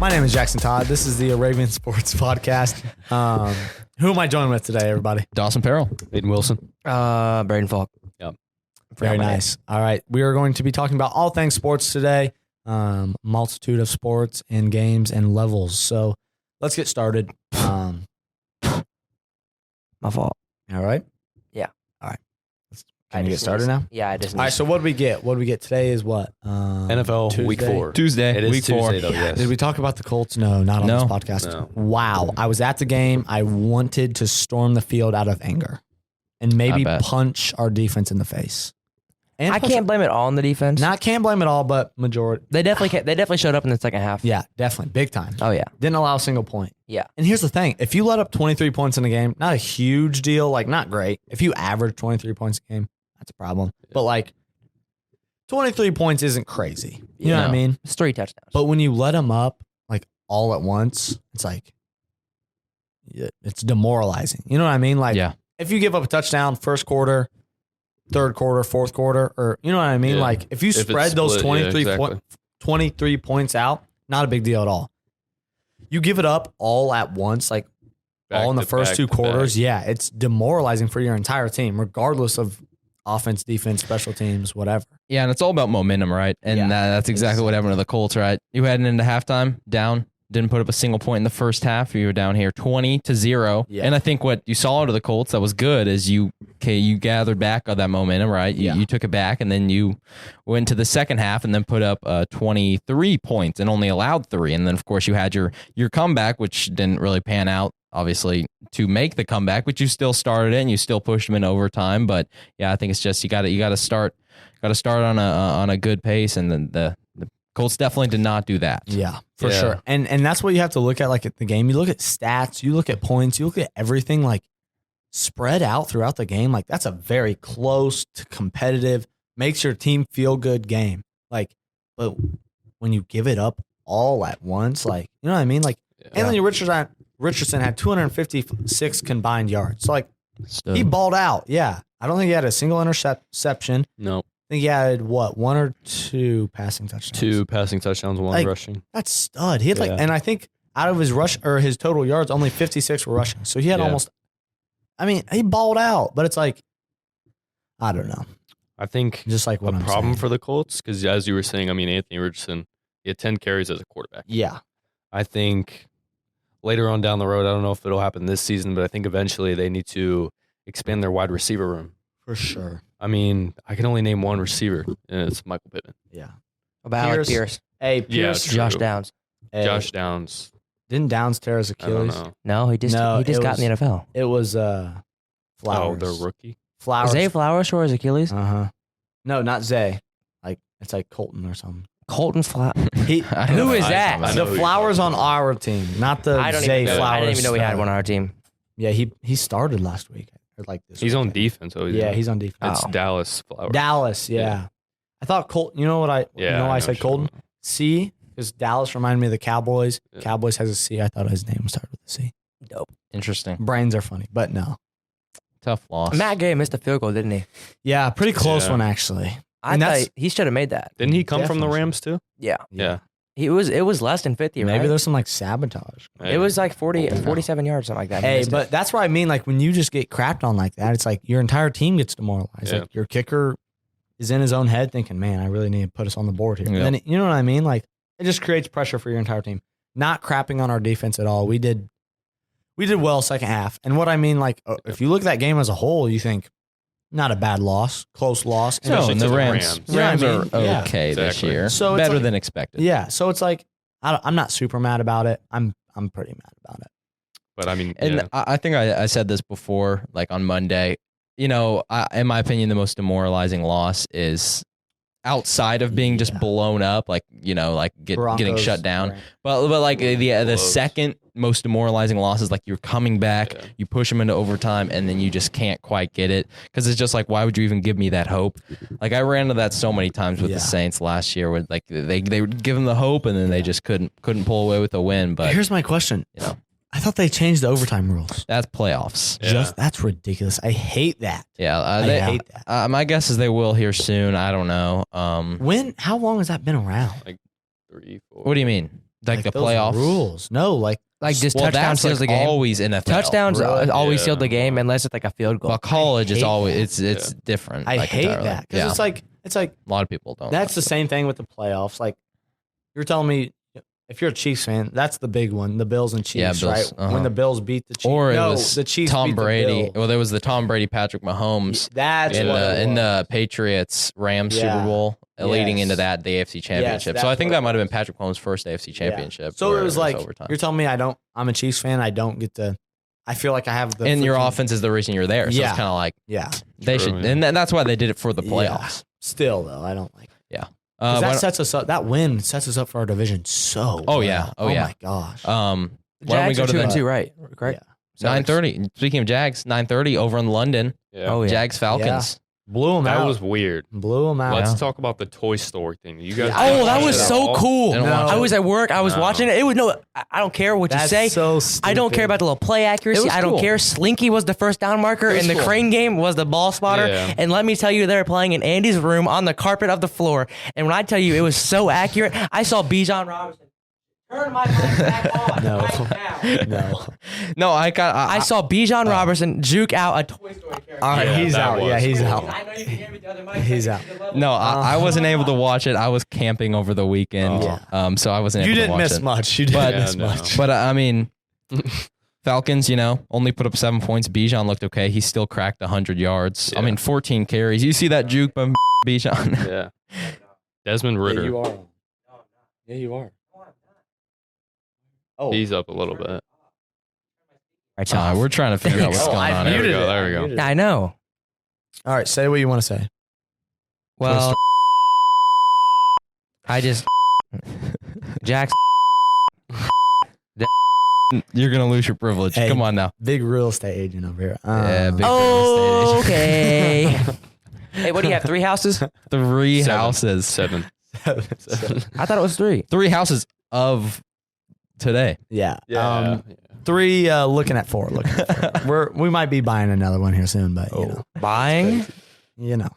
My name is Jackson Todd. This is the Arabian Sports Podcast. Who am I joining with today, everybody? Dawson Farrell. Aiden Wilson. Braden Falk. Yep. Very nice. All right. We are going to be talking about all things sports today. Multitude of sports and games and levels. So let's get started. My fault. All right. Yeah. All right. Can we get started now? Yeah, I just. All right. So what do we get? What do we get today is what? NFL Tuesday? Week 4. Tuesday. It is week Tuesday, 4. though, yes. Did we talk about the Colts? No, not on No. this podcast. No. Wow. I was at the game. I wanted to storm the field out of anger and maybe I bet. punch our defense in the face. And I can't blame it all on the defense. can't blame it all, but majority. They definitely showed up in the second half. Yeah, definitely. Big time. Oh yeah. Didn't allow a single point. Yeah. And here's the thing. If you let up 23 points in a game, not a huge deal, like not great. If you average 23 points a game, that's a problem. But like 23 points isn't crazy. You know what I No. mean? It's 3 touchdowns. But when you let them up like all at once, it's like it's demoralizing. You know what I mean? Like Yeah. if you give up a touchdown first quarter, third quarter, fourth quarter, or you know what I mean? Yeah. Like if you If it's spread those split, 23 yeah, exactly. 23 points out, not a big deal at all. You give it up all at once, like all in the first two quarters, yeah, it's demoralizing for your entire team, regardless of offense, defense, special teams, whatever. Yeah, and it's all about momentum, right? And Yeah. that's exactly what happened to the Colts, right? You heading into halftime, down, didn't put up a single point in the first half. You were down here 20-0. Yeah. And I think what you saw out of the Colts that was good is you gathered back on that momentum, right? You took it back, and then you went to the second half and then put up 23 points and only allowed 3. And then, of course, you had your comeback, which didn't really pan out, obviously, to make the comeback, but you still started it and you still pushed them in overtime. But yeah, I think it's just you got to start on a good pace, and then the Colts definitely did not do that. Yeah, for sure. And that's what you have to look at, like at the game. You look at stats, you look at points, you look at everything like spread out throughout the game. Like that's a very close to competitive, makes your team feel good game. Like, but when you give it up all at once, like, you know what I mean? Like Anthony Richardson had 256 combined yards. So like he balled out. Yeah. I don't think he had a single interception. No. I think he had what, 1 or 2 passing touchdowns. 2 passing touchdowns, 1 Like, rushing. That's stud. He had like, Yeah. and I think out of his rush or his total yards, only 56 were rushing. So he had almost. I mean, he balled out, but it's like, I don't know. I think Just like what a I'm problem saying. for the Colts, because as you were saying, I mean, Anthony Richardson, he had 10 carries as a quarterback. Yeah. I think later on down the road, I don't know if it'll happen this season, but I think eventually they need to expand their wide receiver room. For sure. I mean, I can only name one receiver, and it's Michael Pittman. Yeah. About Alec Pierce. Hey, Yeah, Pierce. true. Josh Downs. Hey, Josh Downs. Didn't Downs tear his I don't Achilles? know. No, he just No, it got in the NFL. It was Oh, Flowers. the rookie. Flowers. Zay Flowers tore his Achilles. Uh-huh. No, not Zay. Like it's like Colton or something. Colton Flowers. He, Who is that? I know the who you're Flowers on talking about. our team, not the Zay Flowers. I didn't even know we had one on our team. Yeah, he started last week. Or like this He's week, on I think. defense. So Yeah, he's on defense. It's Oh. Dallas Flowers. Dallas, yeah. Yeah. I thought Colton. You know what I? Yeah, you know why I know said what you're Colton? talking C, because Dallas reminded me of the Cowboys. Yeah. Cowboys has a C. I thought his name started with a C. Dope. Interesting. Brains are funny, but no. Tough loss. Matt Gay missed a field goal, didn't he? Yeah, pretty close Yeah. one actually. I And thought that's- he should have made that. Didn't he come from the Definitely. Rams too? Yeah. Yeah. It was less than 50, right? Maybe there's some like sabotage. It was like 47 yards, something like that. He Hey, missed but it. that's what I mean. Like when you just get crapped on like that, it's like your entire team gets demoralized. Yeah. Like your kicker is in his own head thinking, "Man, I really need to put us on the board here." Yeah. And then you know what I mean? Like it just creates pressure for your entire team. Not crapping on our defense at all. We did well second half. And what I mean, like if you look at that game as a whole, you think not a bad loss, close loss. So, Especially and to the the Rams Rams. You know what I are mean? Yeah. okay this Exactly. year. So it's better like- than expected. Yeah. So it's like I'm not super mad about it. I'm pretty mad about it. But I mean, And yeah. I think I said this before, like on Monday. You know, in my opinion, the most demoralizing loss is outside of being just Yeah. blown up, like getting Broncos, shut down. right. But like the Close. second most demoralizing loss is like you're coming back, Yeah. you push them into overtime, and then you just can't quite get it because it's just like, why would you even give me that hope? Like I ran into that so many times with Yeah. the Saints last year, where like they would give them the hope, and then they just couldn't pull away with a win. But Here's my question. you know, I thought they changed the overtime rules. that's playoffs. Yeah. That's ridiculous. I hate that. Yeah, I they, hate that. my guess is they will here soon. I don't know. How long has that been around? 3, 4. What do you mean? Like the those playoffs rules. No, like just well, touchdown that's seals like the game. always NFL. Touchdowns Really? always Yeah. sealed the game unless it's like a field goal. Well, college is hate always it's different. I like, hate entirely. that because Yeah, it's like a lot of people don't. that's the same thing with the playoffs. Like you're telling me, if you're a Chiefs fan, that's the big one, the Bills and Yeah, Chiefs, Bills, right? uh-huh. When the Bills beat the Chiefs, Or it no, was the Chiefs Tom beat Brady. The Bills. Well, there was the Tom Brady Patrick Mahomes That's in what the it in was. the Patriots Rams Yeah. Super Bowl, leading Yes. into that the AFC Championship. So that's I think what that it might have been was. Patrick Mahomes' first AFC Championship. So where it was like overtime. you're telling me I'm a Chiefs fan. I don't get to. I feel like I have the. And your freaking- offense is the reason you're there. So Yeah. it's kind of like Yeah. they True, should, yeah. and that's why they did it for the playoffs. Still though, I don't like. Uh, 'Cause why that sets us up. That win sets us up for our division so. Oh, well. yeah. Oh, Oh yeah. my gosh. why don't we Jags go are to 2-2, the right? Correct. Yeah. 9:30? Speaking of Jags, 9:30 over in London. Yeah. Oh yeah. Jags Falcons. Blew them That out. was weird. Blew them out. Let's talk about the Toy Story thing. You guys. Yeah. Oh, that was watched it so all? cool. Didn't watch I it. was at work. I was No. watching it. It was I don't care what That's you say. so I don't care stupid. about the little play accuracy. It was I don't cool. care. Slinky was the first down marker, It was and the cool. crane game was the ball spotter. Yeah. And let me tell you, they were playing in Andy's room on the carpet of the floor. And when I tell you it was so accurate, I saw Bijan Robinson turn my mic back on No. right now. No. No, I saw Bijan Robinson juke out a Toy Story character. All right, Yeah, he's that out. Yeah, was he's cool. out. I know you can hear me the other mic. He's out. No, I wasn't able to watch it. I was camping over the weekend, Oh. so I wasn't able You to didn't watch miss it. much. You didn't But- miss Yeah, no. much. But I mean, Falcons, only put up 7 points. Bijan looked okay. He still cracked 100 yards. I Yeah. mean, 14 carries. You see that juke by Bijan? Yeah. Desmond Ritter. Yeah, you are. Yeah, you are. Oh, He's up a little bit. We're trying to figure out what's Oh, going I on. There we muted go, it. there we I go. muted it. I know. All right, say what you want to say. Well, I just Jackson. You're gonna lose your privilege. Hey. Come on now. Big real estate agent over here. Yeah, big- Okay. Hey, what do you have? 3 houses? 3 Seven. houses. 7. I thought it was 3. 3 houses of today. Yeah. Yeah. 3 looking at 4. Looking at 4. we might be buying another one here soon, but Buying?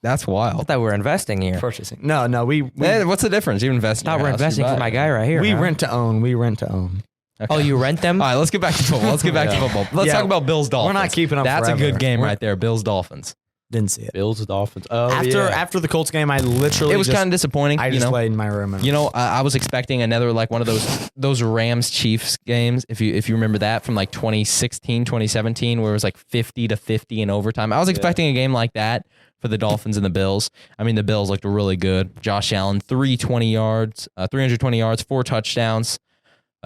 That's I wild. thought we were investing here. purchasing. No, we Eh, what's the difference? You invest. I thought we're investing for my guy right here. we huh? rent to own. We rent to own. Okay. Oh, you rent them? All right, let's get back to football. Let's get back to Yeah. football. Let's Yeah. talk about Bills Dolphins. We're not keeping up. That's a forever. good game We're- right there. Bills Dolphins. Didn't see it. Bills, Dolphins. Oh, After the Colts game, I literally It was kind of disappointing. I just laid in my room. And I was expecting another like one of those Rams Chiefs games. If you remember that from like 2016, 2017, where it was like 50-50 in overtime. I was expecting a game like that for the Dolphins and the Bills. I mean, the Bills looked really good. Josh Allen, 320 yards, 4 touchdowns.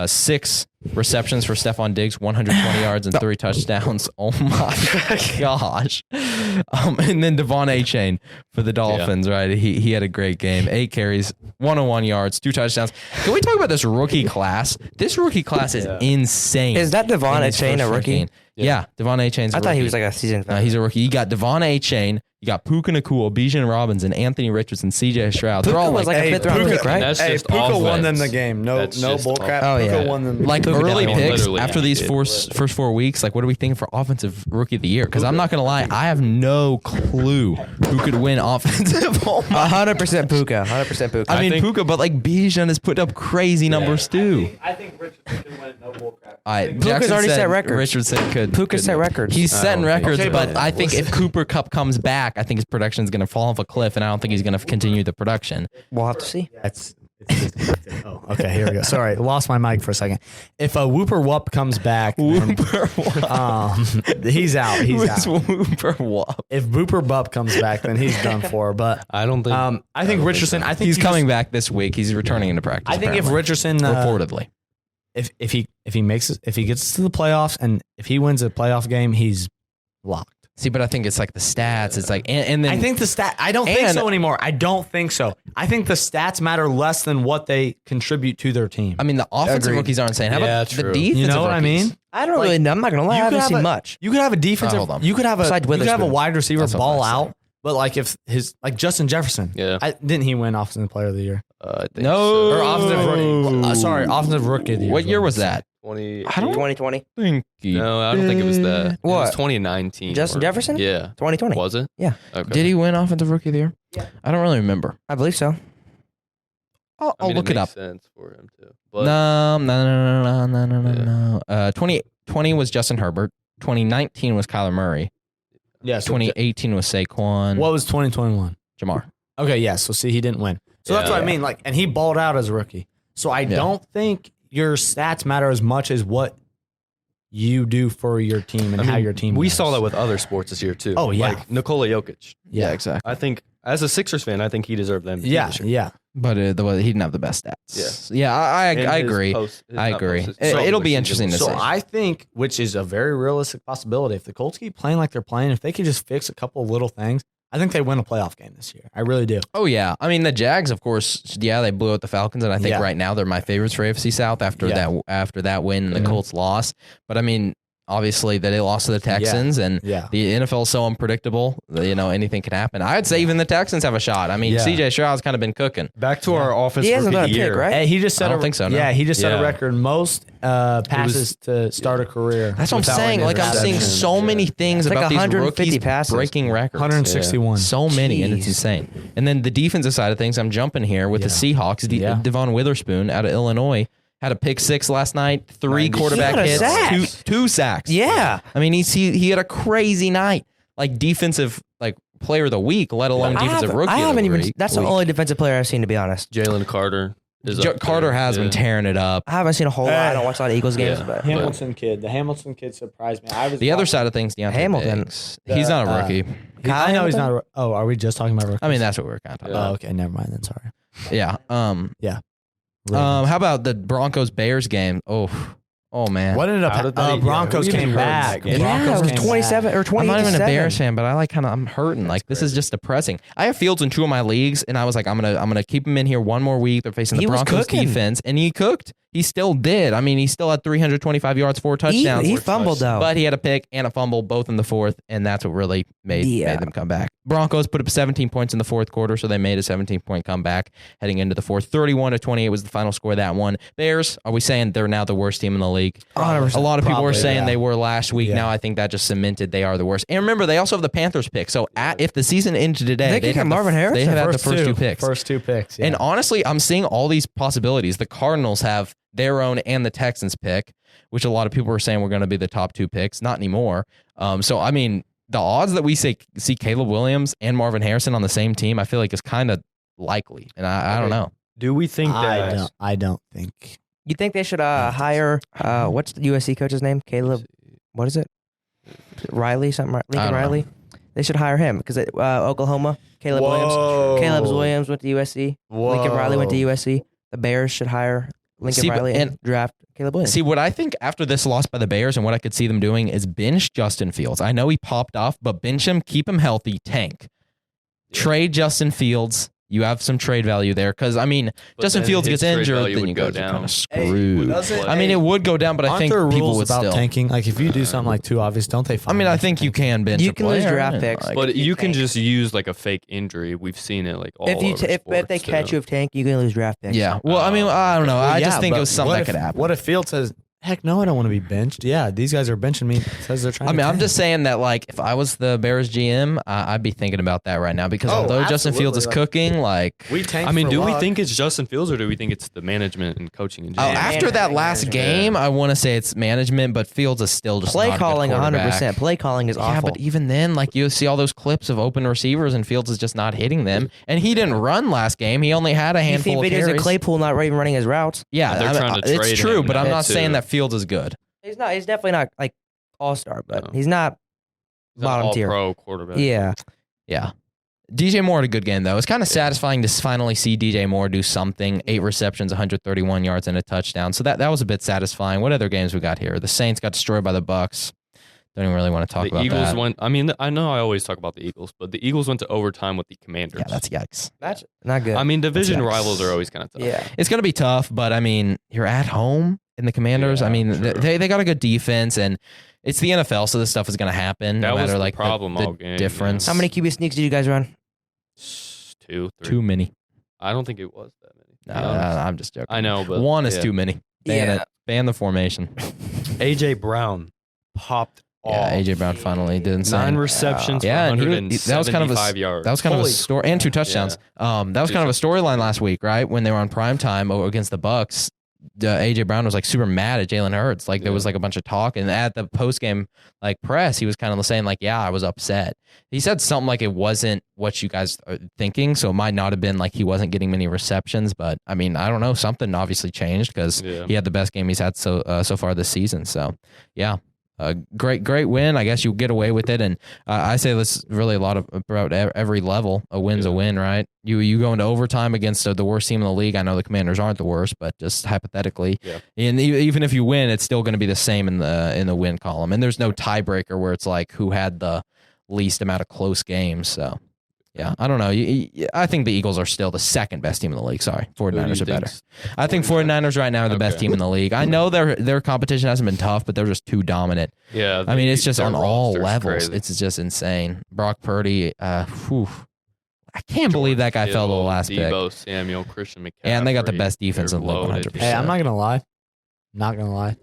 6 receptions for Stephon Diggs, 120 yards and 3 touchdowns. Oh my gosh! And then Devon A-Chain for the Dolphins, right? He had a great game. 8 carries, 101 yards, 2 touchdowns. Can we talk about this rookie class? This rookie class is insane. Is that Devon In his A-Chain a first rookie? game. Yeah, Devon A-Chain's a I thought he rookie. was like a season. No, he's a rookie. You got Devon A-Chain, you got Puka Nacua, Bijan Robinson, Anthony Richardson, CJ Stroud. They're Puka all was like a Hey, 5th round Puka- pick, right? That's Hey, just Puka won them offense. the game. No That's bull just crap. Oh, Puka yeah. won them. like Puka early definitely picks literally after these did. first 4 weeks. Like, what are we thinking for offensive rookie of the year? Because I'm not gonna lie, I have no clue who could win offensive. Oh my! 100% Puka. 100% Puka. I mean think- Puka, but like Bijan has put up crazy numbers too. I think Richardson can win no bull crap. All right, Puka's Jackson already said set records. Richardson could. Puka could- set records. He's setting records, Okay, but but I think if Cooper Cup comes back, I think his production is going to fall off a cliff, and I don't think he's going to continue the production. We'll have to see. It's oh, okay. Here we go. Sorry, lost my mic for a second. If a Whooper Whoop comes back, then, he's out. He's out. Whooper Whoop. If Whooper Bup comes back, then he's done for. But I don't think. I think Richardson. I think He's he coming just- back this week. He's returning into practice. I think if apparently. Richardson reportedly. if he makes it, if he gets to the playoffs and if he wins a playoff game, he's locked. See, but I think it's like the stats. It's like, and then I think the stat. I don't think And- so anymore. I don't think so. I think the stats matter less than what they contribute to their team. I mean the offensive Agreed. rookies aren't saying. How Yeah, about the true. defensive? You know what I rookies? mean? I don't Like, really know. I'm not going to lie. I haven't have seen a- much. You could have a defensive. hold on. You could have a. Besides You could have a Witherspoon. wide receiver That's what ball I said. out. But like if his like Justin Jefferson, Yeah. didn't he win offensive player of the year I think No. so. or offensive rookie? Sorry, offensive rookie of the year. What year was that? 20. I don't 2020. think. No, I don't think it was that. It was What? 2019. Justin or- Jefferson? Yeah. 2020. Was it? Yeah. Okay. Did he win offensive rookie of the year? Yeah. I don't really remember. I believe so. I'll look it up. Sense for him too. But No. 2020 was Justin Herbert. 2019 was Kyler Murray. Yeah. So 2018 was Saquon. what was 2021? Jamar. Okay. Yeah. So see, he didn't win. So that's Yeah. what I mean. Like, and he balled out as a rookie. So I don't think your stats matter as much as what you do for your team and how your team. We does. saw that with other sports this year too. Oh, yeah. Like Nikola Jokic. Yeah. exactly. I think as a Sixers fan, I think he deserved them. Yeah. Yeah. But he didn't have the best stats. Yeah, I agree. I agree. It'll be interesting to So see. I think, which is a very realistic possibility, if the Colts keep playing like they're playing, if they could just fix a couple of little things, I think they win a playoff game this year. I really do. Oh yeah, I mean the Jags, of course. Yeah, they blew out the Falcons, and I think right now they're my favorites for AFC South after that win and the Colts loss. But I mean, obviously that they lost to the Texans, and the NFL is so unpredictable. You know, anything can happen. I'd say even the Texans have a shot. I mean, CJ Stroud's kind of been cooking. Back to our offense. He hasn't done a rookie pick, year. right? Hey, he just set I don't think so, no. Yeah, he just set Yeah. a record most passes to start a career. That's what I'm without saying. an Like I'm seeing interception. so many things It's like about these 150 rookies passes. breaking records. 161. So many, and it's Jeez. insane. And then the defensive side of things, I'm jumping here with the Seahawks. Devon Witherspoon out of Illinois had a pick 6 last night, 3 quarterback He had a hits, sack. 2 sacks. Yeah. I mean, he had a crazy night, like defensive, like player of the week, let alone defensive rookie. I haven't of the even. week. That's the only defensive player I've seen, to be honest. Jalen Carter. Carter has been tearing it up. I haven't seen a whole lot. I don't watch a lot of Eagles games, Yeah. but Hamilton kid. The Hamilton kid surprised me. The other side of things, Deontay Hamilton. Diggs. He's not a rookie. I know he's not. Oh, are we just talking about rookies? I mean, that's what we were kind of talking about. Oh, okay. Never mind then. Sorry. Yeah. Ravens. How about the Broncos Bears game? Oh man. What ended How did up? they- Broncos yeah, who came even heard back. that game? yeah, it Broncos was came 27 or I'm 28. not even a 7. Bears fan, but I'm hurting. Like this is just depressing. I have Fields in 2 of my leagues, and I was like, I'm gonna keep him in here one more week. They're facing the He was Broncos cooking. defense, and he cooked. He still did. I mean, he still had 325 yards, 4 touchdowns. He fumbled though. But he had a pick and a fumble, both in the fourth, and that's what really made them come back. Broncos put up 17 points in the fourth quarter, so they made a 17-point comeback heading into the fourth. 31-28 was the final score of that one. Bears, are we saying they're now the worst team in the league? 100%. A lot of people were Probably, saying yeah. they were last week. Yeah. Now I think that just cemented they are the worst. And remember, they also have the Panthers pick. So if the season ended today, They could they'd get have Marvin Harrison. They have the first 2 picks. First 2 picks. Yeah. And honestly, I'm seeing all these possibilities. The Cardinals have their own and the Texans pick, which a lot of people were saying were going to be the top 2 picks. Not anymore. So, I mean, the odds that we see Caleb Williams and Marvin Harrison on the same team, I feel like is kind of likely. And I don't know. Do we think that? I don't think. You think they should hire what's the USC coach's name? Caleb. What is it? Riley something. I Lincoln don't know. Riley. They should hire him because Oklahoma. Caleb Whoa. Williams went to USC. Lincoln Riley went to USC. The Bears should hire Lincoln Riley and draft Caleb Williams. See, what I think after this loss by the Bears and what I could see them doing is bench Justin Fields. I know he popped off, but bench him, keep him healthy, tank. Trade Justin Fields. You have some trade value there because, I mean, Justin then Fields his gets trade injured, value then would you go guys are down. kind of screwed. doesn't- I mean, it would go down, but I Aren't think there people rules would about still. tanking? Like if you do something like too obvious, don't they? I mean, I think you can bench You a can lose player draft and, picks. like, But you can tank. just use like a fake injury. We've seen it like all if you over if they sports, catch too. you of tank, you can lose draft picks. yeah. Well, I mean, I don't know. I just think it was something what that if, could happen. What if Field says, "Heck no, I don't want to be benched"? Yeah, these guys are benching me. Says they're trying. I mean, to I'm tank. just saying that, like, if I was the Bears GM, I'd be thinking about that right now because Oh, although Justin Fields is absolutely. cooking, like, We tank. I mean, for do we luck. think it's Justin Fields or do we think it's the management and coaching in general? after that last management. game, I want to say it's management, but Fields is still just Play not a good calling, quarterback. 100%. Play calling is Yeah, awful. but even then, like you see all those clips of open receivers and Fields is just not hitting them. And he didn't run last game. He only had a you handful see of videos carries. of Claypool not even running his routes. Yeah, They're trying to it's trade true, him but I'm now, not saying too. that Fields is good. He's not. He's definitely not like all-star, but No. he's not He's an bottom tier. all-pro quarterback. Yeah. Yeah. DJ Moore had a good game, though. It's kind of satisfying to finally see DJ Moore do something. 8 receptions, 131 yards, and a touchdown. So that was a bit satisfying. What other games we got here? The Saints got destroyed by the Bucks. Don't even really want to talk The about Eagles that. went. I mean, I know I always talk about the Eagles, but the Eagles went to overtime with the Commanders. Yeah, that's yikes. That's not good. I mean, division yikes. rivals are always kind of tough. yeah. It's going to be tough, but I mean, you're at home in the Commanders. Yeah, I mean, true. they got a good defense, and it's the NFL, so this stuff is going to happen. That no was matter the like problem the all game, difference. How many QB sneaks did you guys run? 2, 3. Too many. I don't think it was that many. No, to be honest. I'm just joking. I know, but One is yeah. too many. Ban Yeah. it. Ban the formation. AJ Brown popped Yeah, AJ Brown finally did insane. 9 receptions, Yeah, for and 175 yards. That was kind of Holy a story, and 2 touchdowns. That was kind of a storyline last week, right? When they were on primetime against the Bucks, AJ Brown was like super mad at Jalen Hurts. Like there was like a bunch of talk, and at the post game like press, he was kind of saying like, "Yeah, I was upset." He said something like it wasn't what you guys are thinking, so it might not have been like he wasn't getting many receptions. But I mean, I don't know, something obviously changed because he had the best game he's had so far this season. So yeah. Great win. I guess you'll get away with it, and I say this really a lot about every level. A win's a win, right? You go into overtime against the worst team in the league. I know the Commanders aren't the worst, but just hypothetically, and even if you win, it's still going to be the same in the win column. And there's no tiebreaker where it's like who had the least amount of close games. So yeah, I don't know. I think the Eagles are still the second best team in the league. Sorry, 49ers are better. I think 49ers right now are the best team in the league. I know their competition hasn't been tough, but they're just too dominant. Yeah, I mean, it's just on all levels. Crazy. It's just insane. Brock Purdy, I can't believe that guy fell to the last pick. Debo Samuel, Christian McCaffrey. And they got the best defense in the league, 100%. Hey, I'm not going to lie.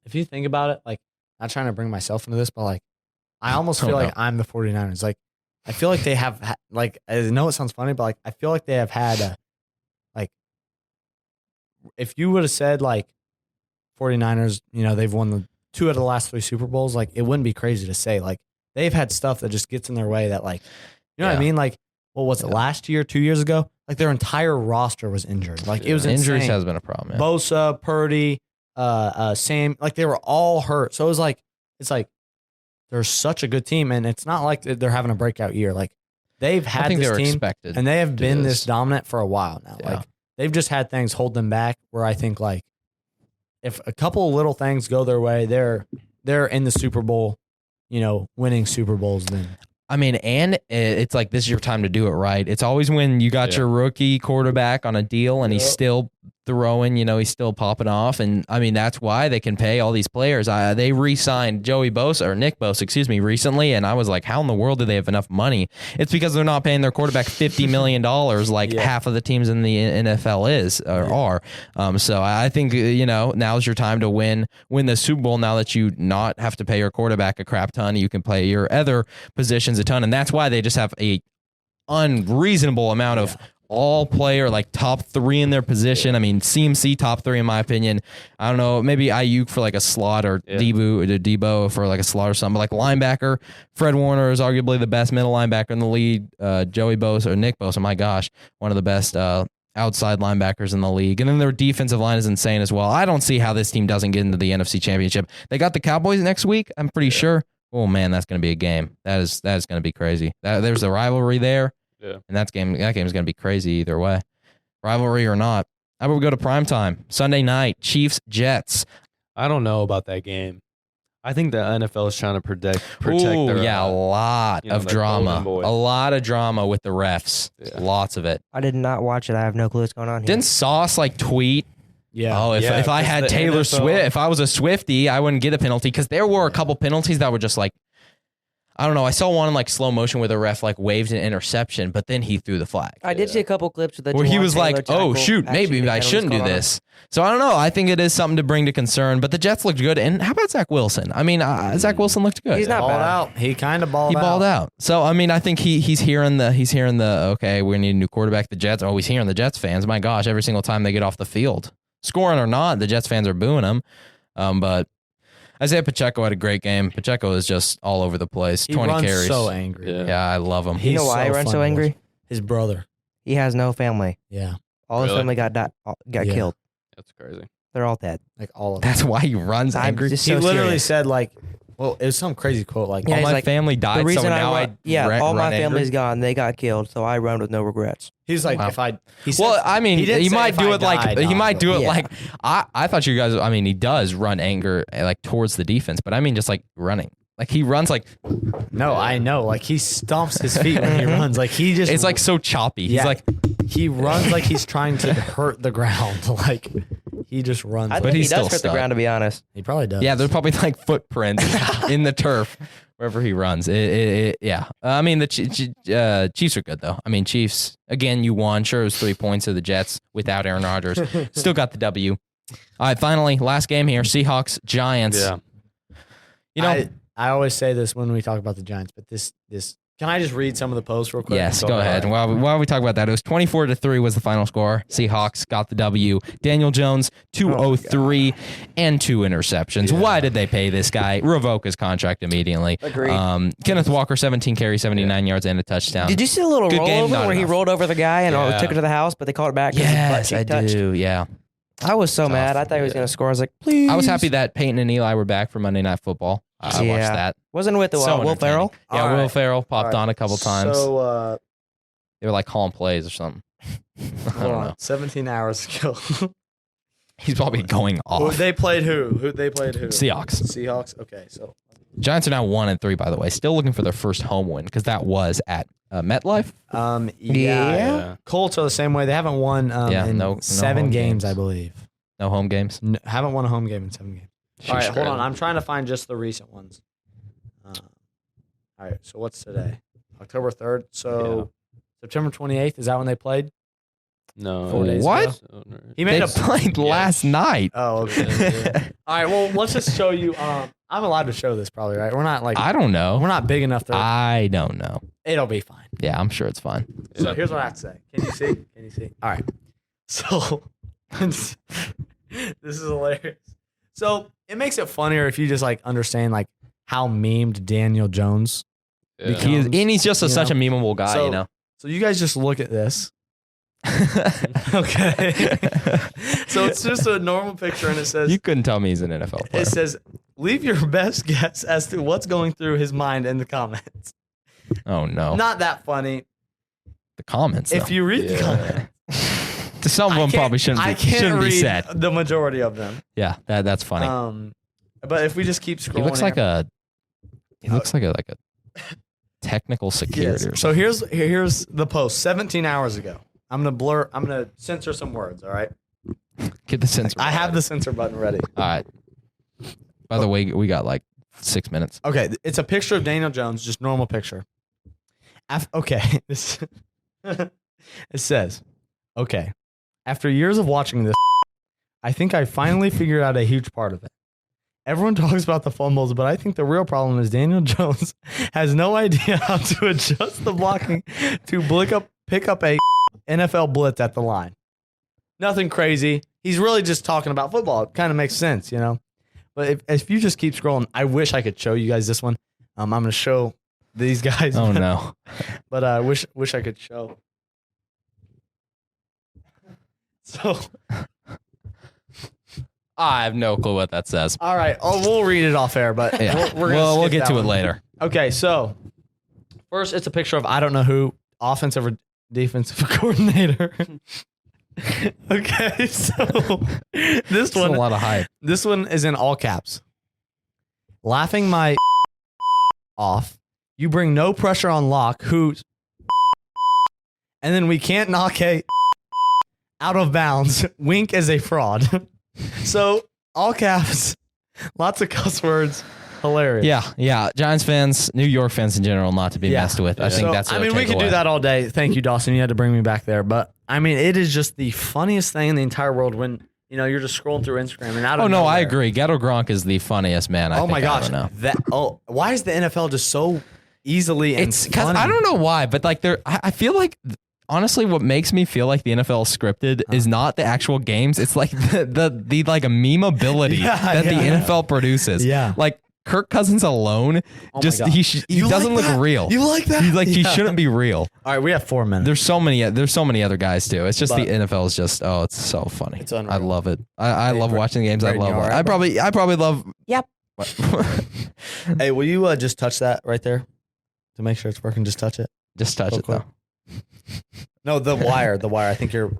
If you think about it, like, not trying to bring myself into this, but like, I almost feel like I'm the 49ers. Like, I feel like they have, like, I know it sounds funny, but like, I feel like they have had, like, if you would have said, like, 49ers, they've won the 2 out of the last 3 Super Bowls, like, it wouldn't be crazy to say. Like, they've had stuff that just gets in their way that, like, you know what I mean? Like, what was it, last year, 2 years ago? Like, their entire roster was injured. Like, it was insane. Injuries has been a problem, yeah. Bosa, Purdy, Sam, like, they were all hurt. So it was like, it's like, they're such a good team, and it's not like they're having a breakout year. Like, they've had this team, expected and they have been this dominant for a while now. Yeah. Like, they've just had things hold them back where I think, like, if a couple of little things go their way, they're in the Super Bowl, winning Super Bowls then. I mean, and it's like this is your time to do it right. It's always when you got your rookie quarterback on a deal and he's still throwing, he's still popping off. And I mean, that's why they can pay all these players. They re-signed Nick Bosa, recently. And I was like, how in the world do they have enough money? It's because they're not paying their quarterback $50 million like half of the teams in the NFL are. So I think, now's your time to win the Super Bowl now that you not have to pay your quarterback a crap ton. You can play your other positions a ton. And that's why they just have a unreasonable amount of all player, like top 3 in their position. I mean, CMC top 3 in my opinion. I don't know, maybe Ayuk for like a slot or Debo for like a slot or something. But like linebacker, Fred Warner is arguably the best middle linebacker in the league. Joey Bosa or Nick Bosa, my gosh, one of the best outside linebackers in the league. And then their defensive line is insane as well. I don't see how this team doesn't get into the NFC Championship. They got the Cowboys next week, I'm pretty sure. Oh man, that's going to be a game. That is going to be crazy. There's a rivalry there. Yeah. And that game is going to be crazy either way. Rivalry or not. How about we go to primetime? Sunday night, Chiefs, Jets. I don't know about that game. I think the NFL is trying to protect their a lot of drama. A lot of drama with the refs. Yeah. Lots of it. I did not watch it. I have no clue what's going on here. Didn't Sauce tweet? Yeah. Oh, if I had Taylor Swift, if I was a Swiftie, I wouldn't get a penalty because there were a couple penalties that were just like, I don't know. I saw one in like slow motion where the ref like waved an interception, but then he threw the flag. I did see a couple clips of the where he was like, "Oh shoot, maybe I shouldn't do this." So I don't know. I think it is something to bring to concern. But the Jets looked good, and how about Zach Wilson? I mean, Zach Wilson looked good. He's not balled bad. Out. He kind of balled out. He balled out. So I mean, I think he's hearing the okay, we need a new quarterback. The Jets. Oh, he's hearing the Jets fans. My gosh, every single time they get off the field, scoring or not, the Jets fans are booing him. But Isaiah Pacheco had a great game. Pacheco is just all over the place. He 20 runs carries. so angry. Yeah, I love him. You know why he runs so angry? His brother. He has no family. Yeah. All his family got killed. That's crazy. They're all dead. Like all of them. That's why he runs angry. He literally said like, well, it was some crazy quote like, all my family died, the reason so now all my family's gone. They got killed, so I run with no regrets. He's like, I mean, he might do it like I thought you guys. I mean, he does run anger like towards the defense, but I mean, just like running. Like he runs like. No, I know. Like he stomps his feet when he runs. Like he just. It's like so choppy. Yeah, he's like. He runs like he's trying to hurt the ground. Like he just runs. I think he does hurt the ground, to be honest. He probably does. Yeah, there's probably like footprints in the turf wherever he runs. Yeah. I mean, the Chiefs are good though. I mean, Chiefs again. You won. Sure, it was 3 points to the Jets without Aaron Rodgers. Still got the W. All right, finally, last game here: Seahawks, Giants. Yeah. You know, I always say this when we talk about the Giants, but this can I just read some of the posts real quick? yes, go ahead. While we talk about that, it was 24-3 was the final score. Seahawks got the W. Daniel Jones, 203 and 2 interceptions. Yeah. Why did they pay this guy? Revoke his contract immediately. Agreed. Kenneth Walker, 17 carries, 79 yards, and a touchdown. Did you see the little Good game, rollover not where he enough. rolled over the guy and Yeah. took it to the house, but they called it back? 'cause his butt Yes, cheek I touched? do. Yeah. I was so mad. I thought he was going to score. I was like, please. I was happy that Peyton and Eli were back for Monday Night Football. I watched Yeah. that. Wasn't with the So Will entertaining. Ferrell? Yeah, All Will right. Ferrell popped All right. on a couple times. So They were like calling plays or something. I hold don't on. know. 17 hours ago. He's probably going off. They played who? Who they played who? Seahawks. Seahawks. Okay, so Giants are now 1-3, by the way. Still looking for their first home win because that was at MetLife. yeah. Colts are the same way. They haven't won in no 7 home games, games. I believe. No home games. Haven't won a home game in 7 games. All right, hold on. I'm trying to find just the recent ones. All right, so what's today? October 3rd. So September 28th, is that when they played? No. 4 days What? ago? He made They a played last night. Oh, okay. All right, well, let's just show you. I'm allowed to show this probably, right? We're not like I don't know. we're not big enough to. I don't know. It'll be fine. Yeah, I'm sure it's fine. So here's what I have to say. Can you see? Can you see? All right. So this is hilarious. So it makes it funnier if you just like understand like how memed Daniel Jones. Yeah. He is, and he's just You such a know? memeable guy, So- you know. So you guys just look at this. Okay. So it's just a normal picture, and it says You couldn't tell me he's an NFL player. it says leave your best guess as to what's going through his mind in the comments. Oh no, Not that funny. the comments. If though. you read the Yeah. comments, Some of I them can't- probably shouldn't I be, can't shouldn't be read said. the majority of them. Yeah, that's funny. But if we just keep scrolling, He looks like here- he looks like a technical security. Yes. Or So here's the post 17 hours ago. I'm gonna censor some words. All right. something. Get the censor. I have the censor button ready. All right. By the way, we got like 6 minutes. Okay, it's a picture of Daniel Jones, just normal picture. Okay, this it says, okay, after years of watching this, I think I finally figured out a huge part of it. Everyone talks about the fumbles, but I think the real problem is Daniel Jones has no idea how to adjust the blocking to pick up a NFL blitz at the line. Nothing crazy. He's really just talking about football. It kind of makes sense, you know? But if you just keep scrolling, I wish I could show you guys this one. I'm going to show these guys. Oh no. But I wish I could show. So, I have no clue what that says. all right. Oh, we'll read it off air, but Yeah. we're gonna We'll skip get that to one. it later. Okay, so first it's a picture of I don't know who, offensive or defensive coordinator. Okay, so this It's a one lot of hype. this one is in all caps. Laughing my off. You bring no pressure on Locke, who's and then we can't knock a out of bounds. Wink is a fraud. So all caps, lots of cuss words. Hilarious. Yeah. Giants fans, New York fans in general, not to be Yeah. messed with. I Yeah. think So, that's. I mean, we could do that all day. Thank you, Dawson. You had to bring me back there, but I mean, it is just the funniest thing in the entire world when you're just scrolling through Instagram and out of Oh no, I nowhere- agree. Ghetto Gronk is the funniest man. I Oh my think I gosh, ever know. why is the NFL just so easily and It's because funny? I don't know why, but like I feel like honestly, what makes me feel like the NFL is scripted is not the actual games. It's like the like a meme ability Yeah, that the yeah. NFL produces. Yeah. like Kirk Cousins alone, Oh my just God. he You doesn't like look that? real. You like that? He's like he Yeah. shouldn't be real. All right, we have 4 minutes. There's so many other guys too. It's just But- the NFL is just it's so funny. It's unreal. I love it. I love watching the games. I Braden, love. you all right, I probably love. Yep. Hey, will you just touch that right there to make sure it's working? Just touch it. Just touch Real it though. No, the wire. The wire. I think you're.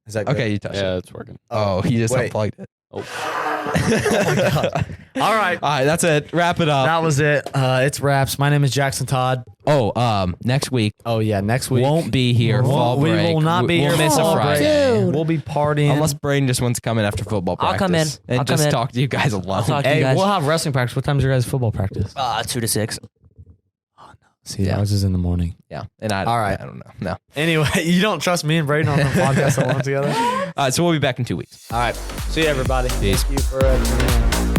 Is that good? Okay, you touch Yeah, it. it's working. Oh, he just wait. unplugged it. Oh, Oh my God. All right. All right, that's it. Wrap it up. That was it. It's wraps. My name is Jackson Todd. Oh, next week Oh yeah, next week won't be here. Fall we break. will not be We'll here. miss for a fall Friday. break. We'll be partying. Unless Braden just wants to come in after football I'll practice. come in. And I'll come just in. talk to you guys alone. talk to you Hey, guys. we'll have wrestling practice. What time's your guys' football practice? 2 to 6. See, Yeah. ours is in the morning. Yeah. And I All right. don't know. No. Anyway, you don't trust me and Braden on the podcast alone together? So we'll be back in 2 weeks. All right. See you, everybody. Peace. Thank you for tuning in.